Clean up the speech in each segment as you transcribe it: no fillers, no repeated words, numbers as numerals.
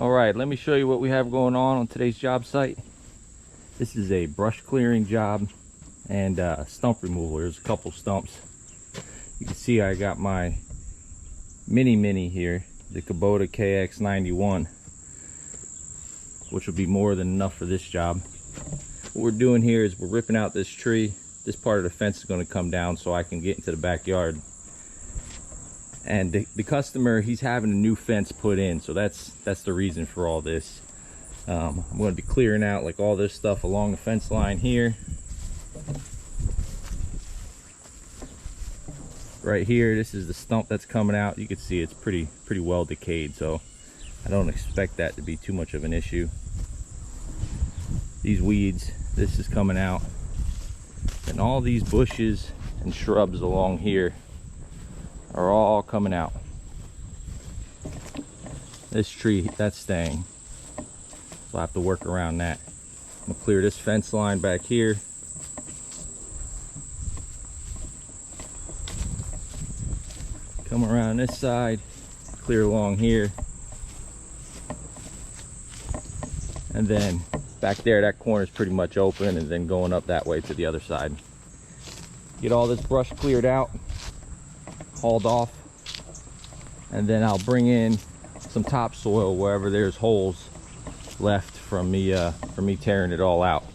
All right, let me show you what we have going on today's job site. This is a brush clearing job and stump removal. There's a couple stumps. You can see I got my mini here, the Kubota KX91, which will be more than enough for this job. What we're doing here is we're ripping out this tree. This part of the fence is going to come down so I can get into the backyard. And the customer, he's having a new fence put in, so that's the reason for all this. I'm going to be clearing out like all this stuff along the fence line here. Right here, this is the stump that's coming out. You can see it's pretty well decayed, so I don't expect that to be too much of an issue. These weeds, this is coming out, and all these bushes and shrubs along here are all coming out. This tree, that's staying, so I have to work around that. I'm gonna clear this fence line back here. Come around this side, clear along here, and then back there, that corner is pretty much open, and then going up that way to the other side. Get all this brush cleared out, hauled off, and then I'll bring in some topsoil wherever there's holes left from me tearing it all out.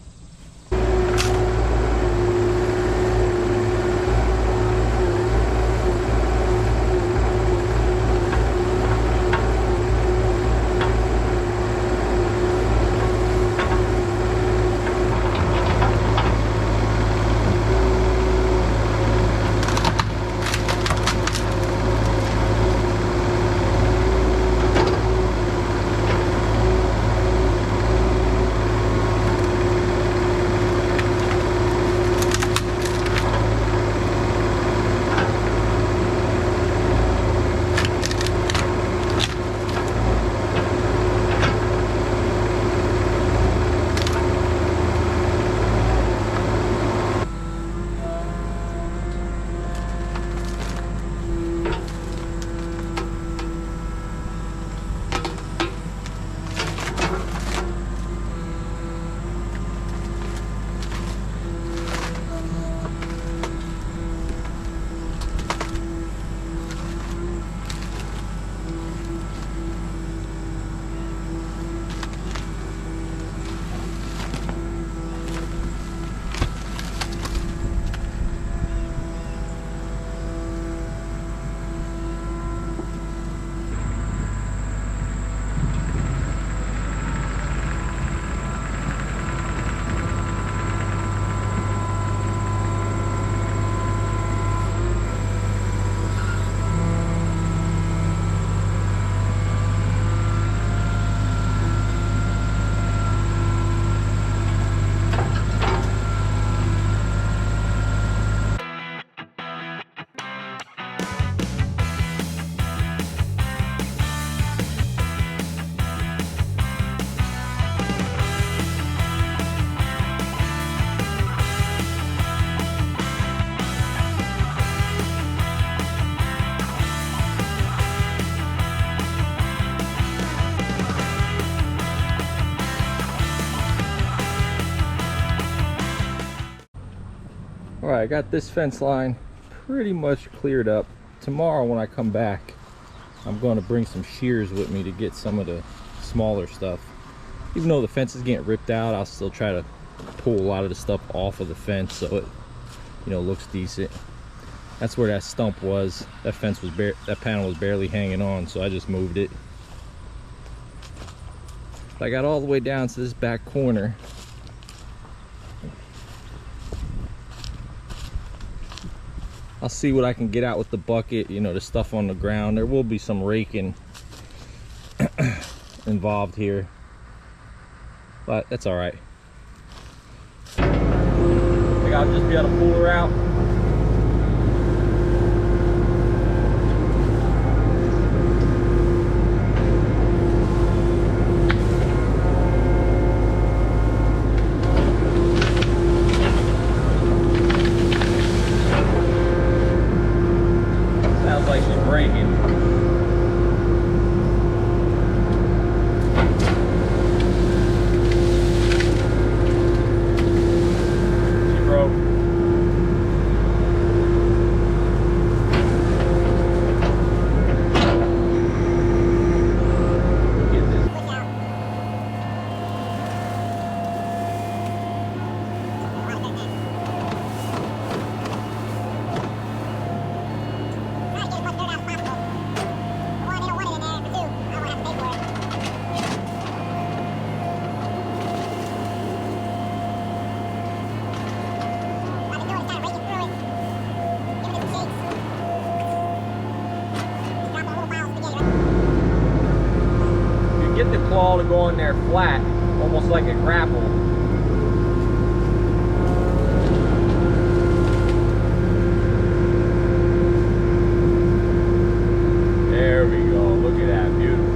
All right, I got this fence line pretty much cleared up. Tomorrow when I come back, I'm going to bring some shears with me to get some of the smaller stuff. Even though the fence is getting ripped out, I'll still try to pull a lot of the stuff off of the fence so it, you know, looks decent. That's where that stump was. That fence was that panel was barely hanging on, so I just moved it. But I got all the way down to this back corner. I'll see what I can get out with the bucket, you know, the stuff on the ground. There will be some raking involved here, but that's all right. I think I'll just be able to pull her out. Sounds like she's breaking. get the claw to go in there flat, almost like a grapple. There we go. Look at that. Beautiful.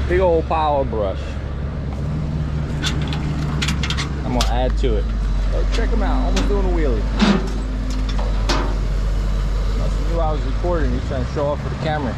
Big old power brush. I'm gonna add to it. Oh, check him out, almost doing a wheelie. Must have knew I was recording. He's trying to show off for the camera.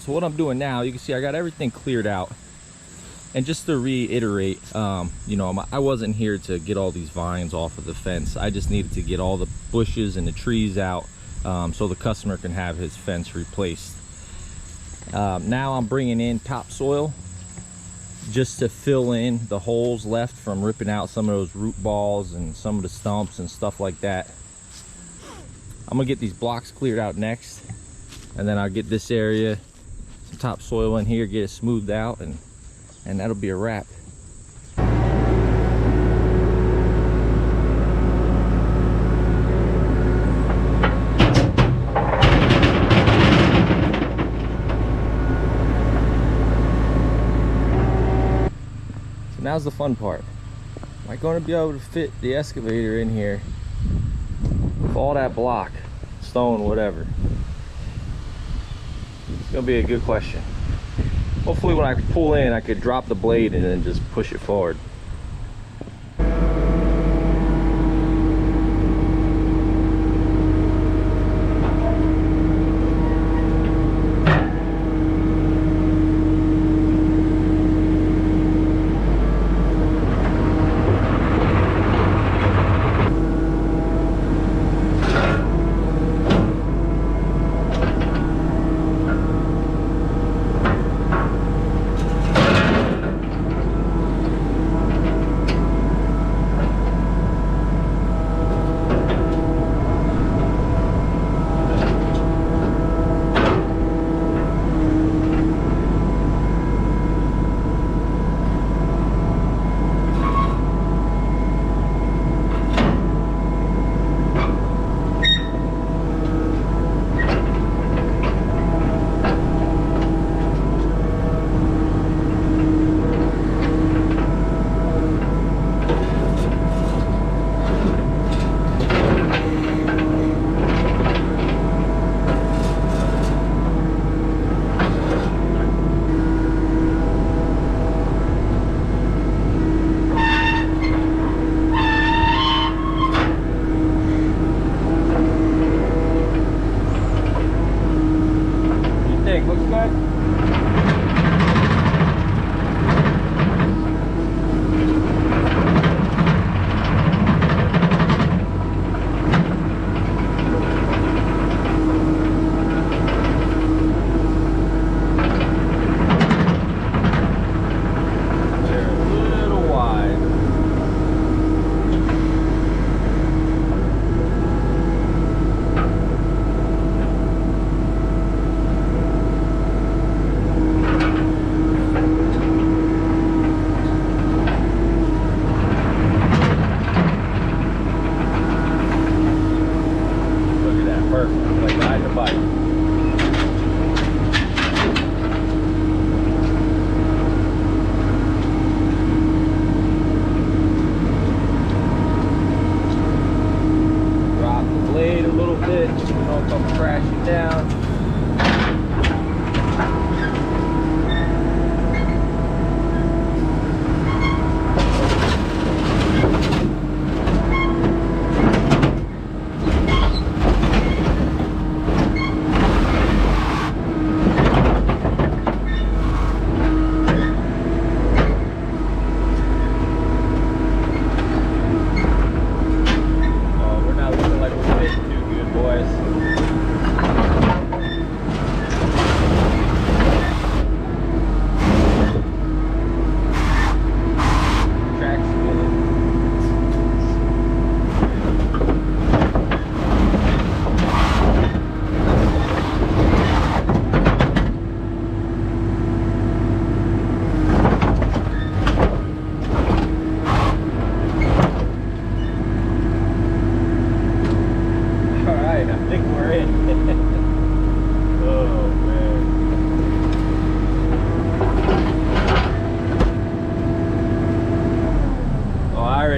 So what I'm doing now, you can see I got everything cleared out. And just to reiterate, you know, I wasn't here to get all these vines off of the fence. I just needed to get all the bushes and the trees out so the customer can have his fence replaced. Now I'm bringing in topsoil just to fill in the holes left from ripping out some of those root balls and some of the stumps and stuff like that. I'm gonna get these blocks cleared out next, and then I'll get this area, some topsoil in here, get it smoothed out, and that'll be a wrap. So now's the fun part. Am I going to be able to fit the excavator in here with all that block, stone, whatever? It's gonna be a good question. Hopefully when I pull in, I could drop the blade and then just push it forward.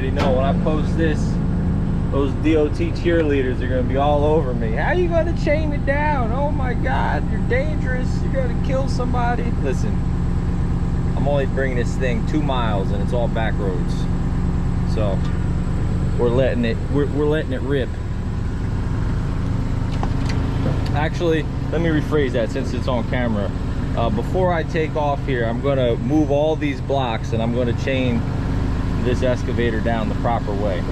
already know when I post this, those DOT cheerleaders are gonna be all over me. How are you gonna chain it down? Oh my God, you're dangerous. You're gonna kill somebody. Listen, I'm only bringing this thing 2 miles and it's all back roads. So we're letting it rip. Actually, let me rephrase that since it's on camera. Before I take off here, I'm gonna move all these blocks and I'm gonna chain this excavator down the proper way.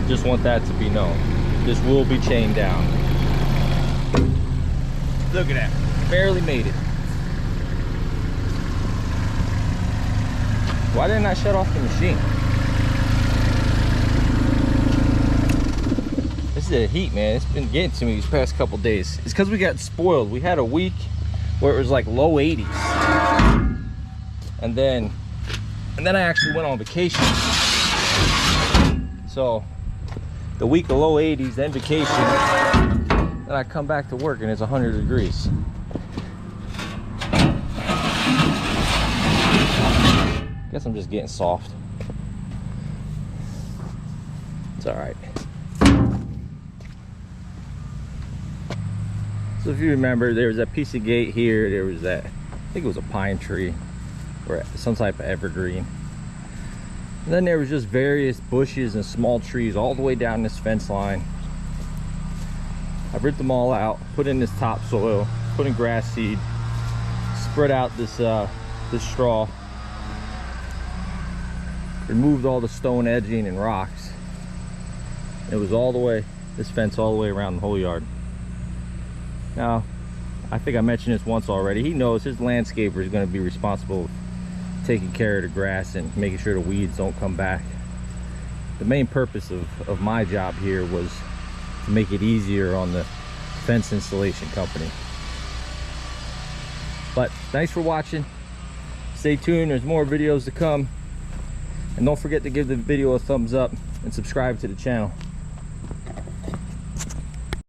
Just want that to be known. This will be chained down. Look at that, barely made it. Why didn't I shut off the machine? This is the heat, man. It's been getting to me these past couple days. It's because we got spoiled. We had a week where it was like low 80s. And then I actually went on vacation. So the week of low 80s, then vacation, then I come back to work and it's 100 degrees. Guess I'm just getting soft. It's all right. So if you remember, there was that piece of gate here. There was that, I think it was a pine tree or some type of evergreen. And then there was just various bushes and small trees all the way down this fence line. I ripped them all out, put in this topsoil, put in grass seed, spread out this straw, removed all the stone edging and rocks. It was all the way, this fence all the way around the whole yard. Now, I think I mentioned this once already. He knows his landscaper is going to be responsible for taking care of the grass and making sure the weeds don't come back. The main purpose of my job here was to make it easier on the fence installation company. But thanks for watching. Stay tuned, there's more videos to come. And don't forget to give the video a thumbs up and subscribe to the channel.